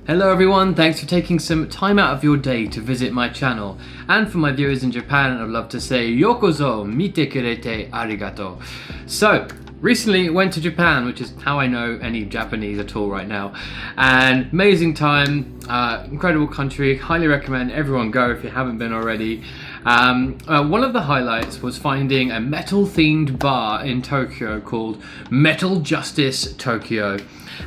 Hello everyone, thanks for taking some time out of your day to visit my channel. And for my viewers in Japan, I'd love to say Yokozo mite kurete arigato. So, recently went to Japan, which is how I know any Japanese at all right now. And amazing time, incredible country, highly recommend everyone go if you haven't been already. One of the highlights was finding a metal themed bar in Tokyo called Metal Justice Tokyo.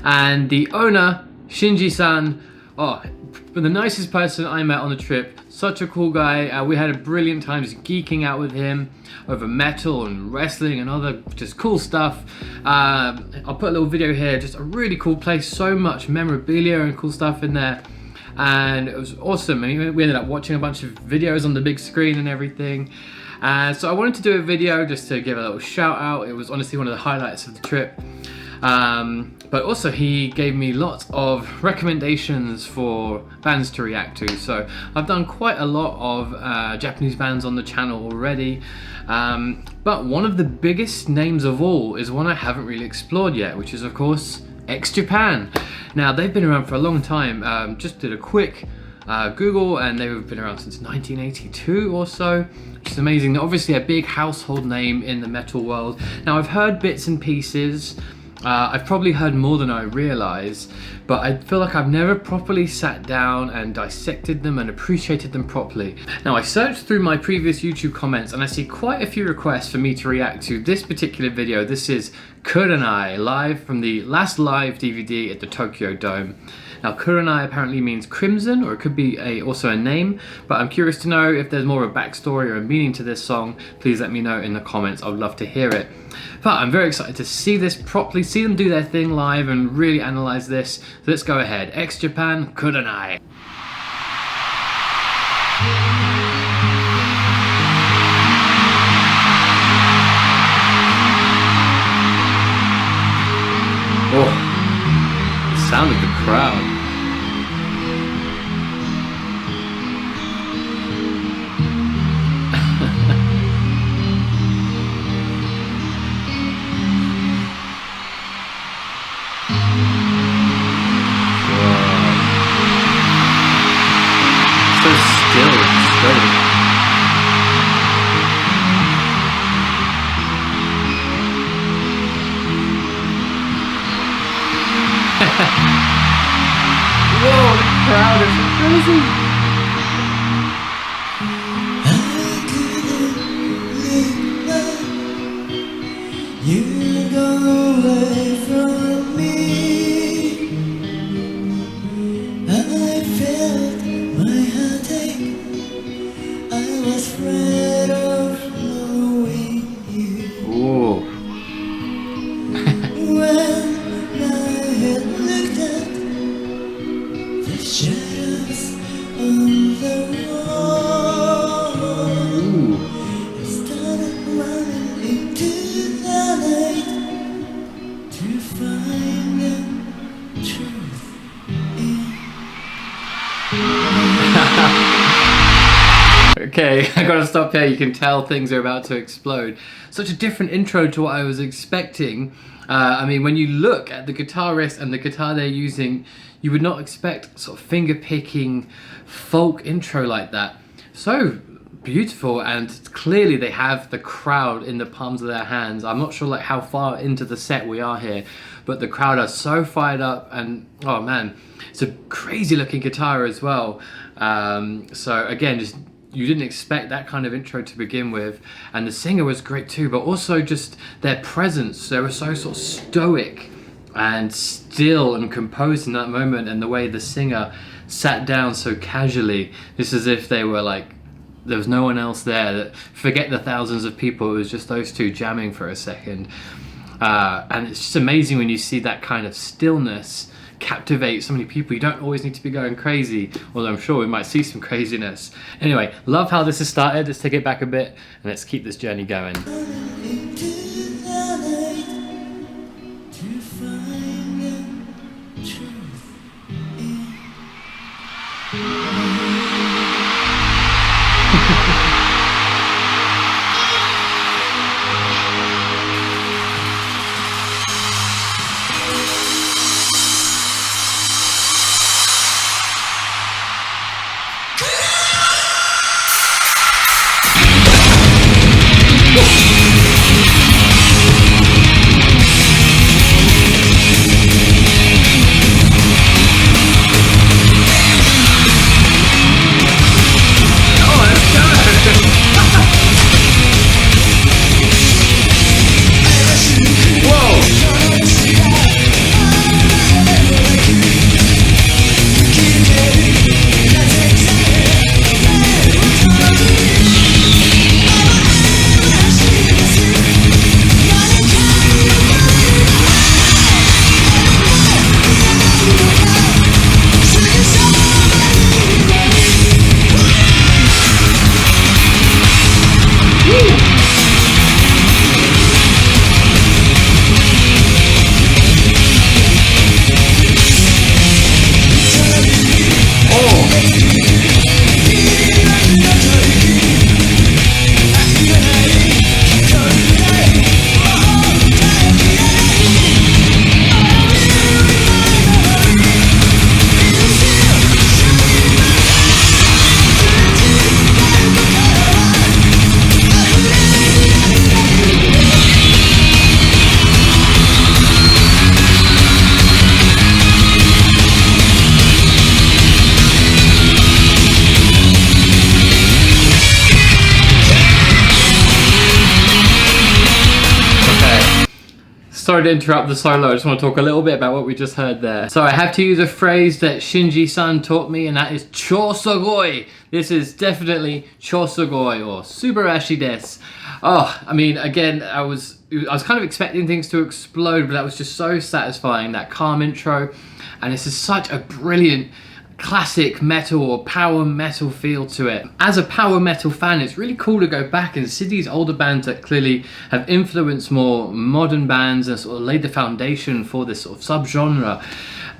And the owner, Shinji-san, the nicest person I met on the trip. Such a cool guy. We had a brilliant time just geeking out with him over metal and wrestling and other just cool stuff. I'll put a little video here. Just a really cool place. So much memorabilia and cool stuff in there. And it was awesome. We ended up watching a bunch of videos on the big screen and everything. So I wanted to do a video just to give a little shout out. It was honestly one of the highlights of the trip. But also he gave me lots of recommendations for bands to react to. So I've done quite a lot of Japanese bands on the channel already. But one of the biggest names of all is one I haven't really explored yet, which is of course Japan. Now they've been around for a long time. Just did a quick Google and they've been around since 1982 or so, which is amazing. They're obviously a big household name in the metal world. Now I've heard bits and pieces. I've probably heard more than I realise, but I feel like I've never properly sat down and dissected them and appreciated them properly. Now I searched through my previous YouTube comments and I see quite a few requests for me to react to this particular video. This is Kurenai, live from the last live DVD at the Tokyo Dome. Now Kurenai apparently means crimson, or it could be also a name, but I'm curious to know if there's more of a backstory or a meaning to this song. Please let me know in the comments, I would love to hear it. But I'm very excited to see this properly, see them do their thing live and really analyse this. So let's go ahead. Japan, Kurenai. Oh, the sound of the crowd. Whoa, the crowd is crazy! You go away from me. I felt my heartache. I was afraid of knowing you. Ooh. When my head looked at the shadows on the wall, I started running into the night to find the truth in. Okay, I gotta stop here. You can tell things are about to explode. Such a different intro to what I was expecting. I mean, when you look at the guitarist and the guitar they're using, you would not expect sort of finger-picking folk intro like that. So beautiful, and clearly they have the crowd in the palms of their hands. I'm not sure like how far into the set we are here, but the crowd are so fired up, and oh man, it's a crazy looking guitar as well. So again, just you didn't expect that kind of intro to begin with, and the singer was great too, but also just their presence. They were so sort of stoic and still and composed in that moment, and the way the singer sat down so casually, just as if they were like, there was no one else there. That forget the thousands of people, it was just those two jamming for a second. And it's just amazing when you see that kind of stillness captivate so many people. You don't always need to be going crazy, although I'm sure we might see some craziness. Anyway, love how this has started. Let's take it back a bit and let's keep this journey going. sorry to interrupt the solo, I just want to talk a little bit about what we just heard there. So I have to use a phrase that Shinji-san taught me, and that is超すごい. This is definitely 超すごい or subarashi desu. Oh, I mean, again, I was kind of expecting things to explode, but that was just so satisfying, that calm intro. And this is such a brilliant classic metal or power metal feel to it. As a power metal fan, it's really cool to go back and see these older bands that clearly have influenced more modern bands and sort of laid the foundation for this sort of subgenre.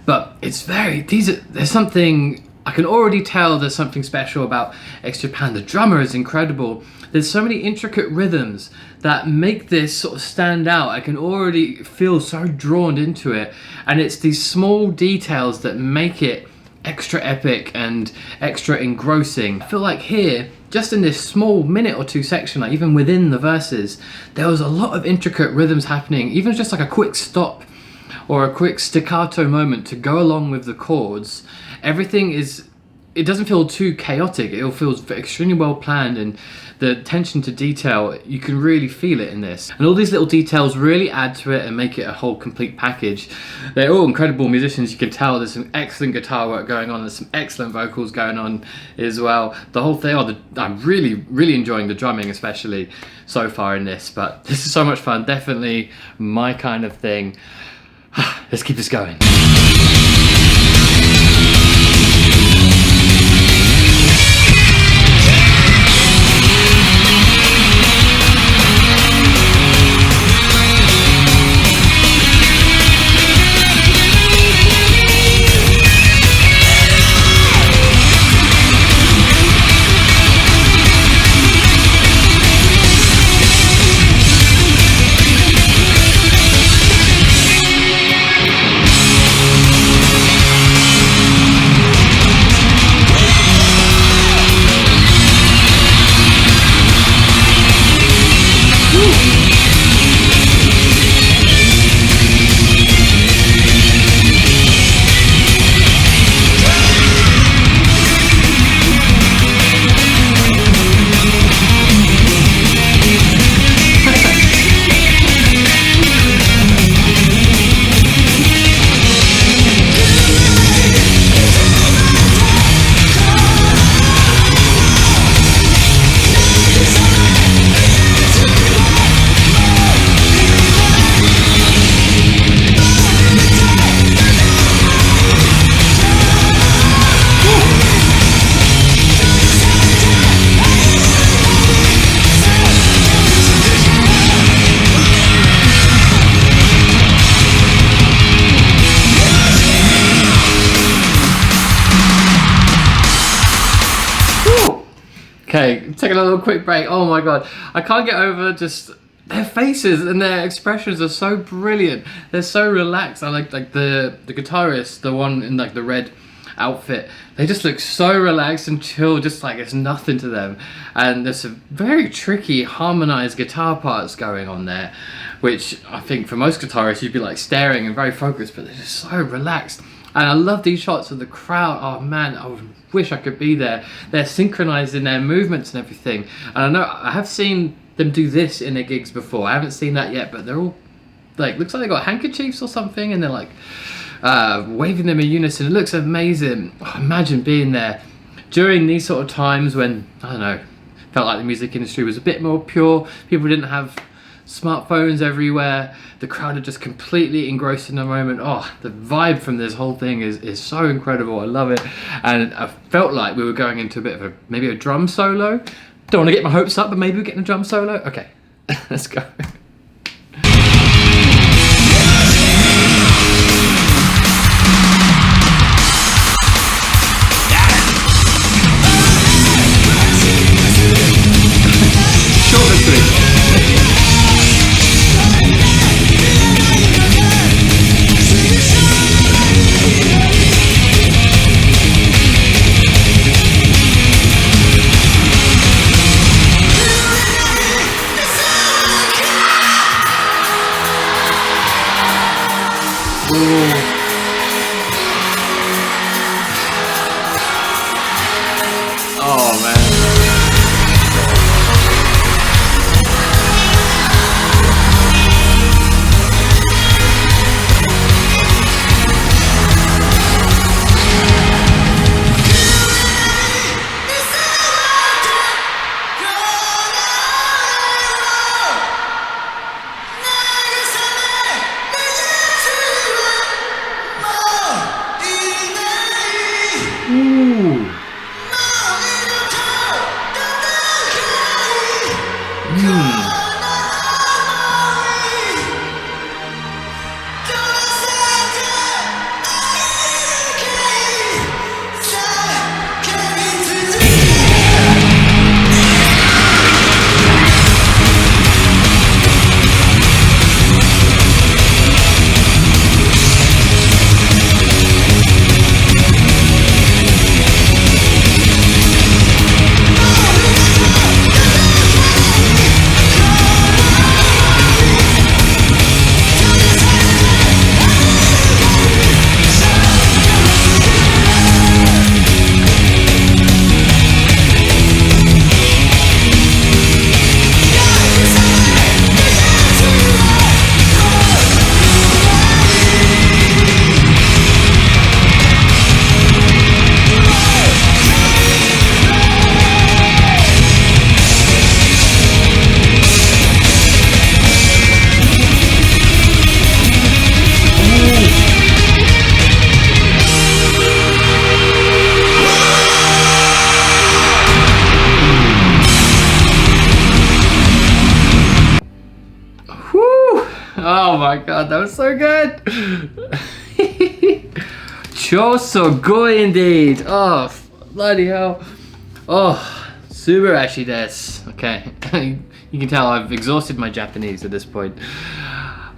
But it's there's something, I can already tell there's something special about X Japan. The drummer is incredible. There's so many intricate rhythms that make this sort of stand out. I can already feel so drawn into it. And it's these small details that make it extra epic and extra engrossing. I feel like here, just in this small minute or two section, like even within the verses, there was a lot of intricate rhythms happening, even just like a quick stop or a quick staccato moment to go along with the chords. It doesn't feel too chaotic. It all feels extremely well planned, and the attention to detail, you can really feel it in this. And all these little details really add to it and make it a whole complete package. They're all incredible musicians. You can tell there's some excellent guitar work going on. There's some excellent vocals going on as well. The whole thing, I'm really, really enjoying the drumming, especially so far in this. But this is so much fun. Definitely my kind of thing. Let's keep this going. Okay, taking a little quick break. Oh my god, I can't get over just their faces and their expressions are so brilliant. They're so relaxed. I like the guitarist, the one in like the red outfit. They just look so relaxed and chill, just like it's nothing to them. And there's some very tricky harmonized guitar parts going on there, which I think for most guitarists you'd be like staring and very focused, but they're just so relaxed. And I love these shots of the crowd. Oh man, I wish I could be there. They're synchronized in their movements and everything. And I know I have seen them do this in their gigs before. I haven't seen that yet, but they're all like, looks like they got handkerchiefs or something, and they're like waving them in unison. It looks amazing. Oh, imagine being there during these sort of times when, I don't know, felt like the music industry was a bit more pure. People didn't have smartphones everywhere. The crowd are just completely engrossed in the moment. Oh, the vibe from this whole thing is so incredible. I love it. And I felt like we were going into a bit of maybe a drum solo. Don't want to get my hopes up, but maybe we're getting a drum solo. Okay, let's go. Short and sweet. my god, that was so good. 超すごい indeed. Oh, bloody hell. Oh, subarashi desu. Okay, you can tell I've exhausted my Japanese at this point.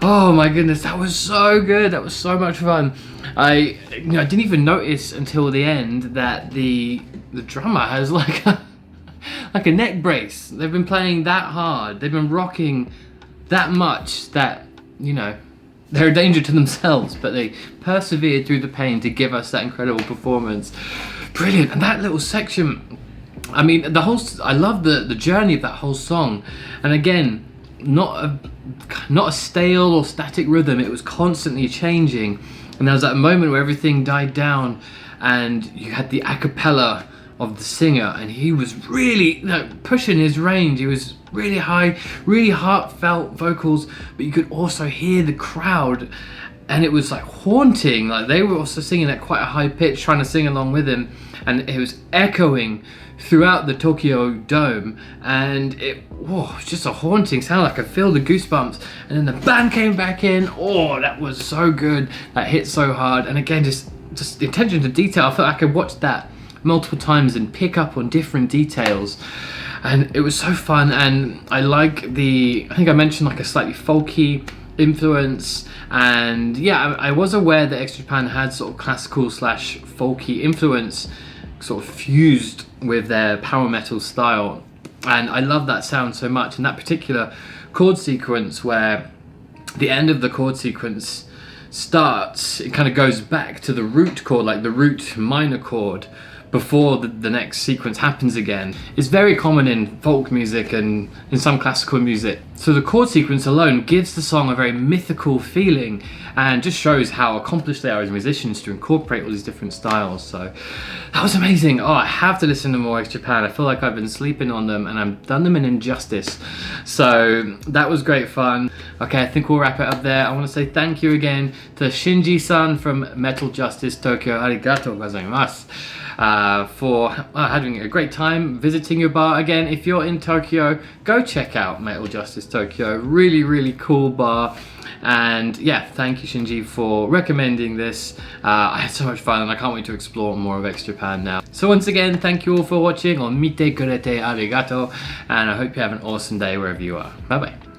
Oh my goodness, that was so good. That was so much fun. I didn't even notice until the end that the drummer has like a neck brace. They've been playing that hard. They've been rocking that much that, they're a danger to themselves, but they persevered through the pain to give us that incredible performance. Brilliant. And that little section, I mean, I love the journey of that whole song. And again, not a stale or static rhythm. It was constantly changing. And there was that moment where everything died down and you had the a cappella of the singer, and he was really pushing his range. He was really high, really heartfelt vocals, but you could also hear the crowd, and it was like haunting. Like they were also singing at quite a high pitch, trying to sing along with him, and it was echoing throughout the Tokyo Dome, and it was just a haunting sound. I could feel the goosebumps. And then the band came back in. Oh, that was so good. That hit so hard. And again, just the attention to detail. I felt like I could watch that multiple times and pick up on different details, and it was so fun. And I like I think I mentioned like a slightly folky influence, and yeah, I was aware that X Japan had sort of classical / folky influence sort of fused with their power metal style, and I love that sound so much. And that particular chord sequence where the end of the chord sequence starts, it kind of goes back to the root chord, like the root minor chord, before the next sequence happens again. It's very common in folk music and in some classical music. So the chord sequence alone gives the song a very mythical feeling and just shows how accomplished they are as musicians to incorporate all these different styles. So that was amazing. Oh, I have to listen to more X Japan. I feel like I've been sleeping on them and I've done them an injustice. So that was great fun. Okay, I think we'll wrap it up there. I want to say thank you again to Shinji-san from Metal Justice Tokyo. Arigatou gozaimasu. For having a great time visiting your bar. Again, if you're in Tokyo, go check out Metal Justice Tokyo. Really, really cool bar. And yeah, thank you, Shinji, for recommending this. I had so much fun and I can't wait to explore more of X Japan now. So once again, thank you all for watching on Mite kurete arigato, and I hope you have an awesome day wherever you are. Bye bye.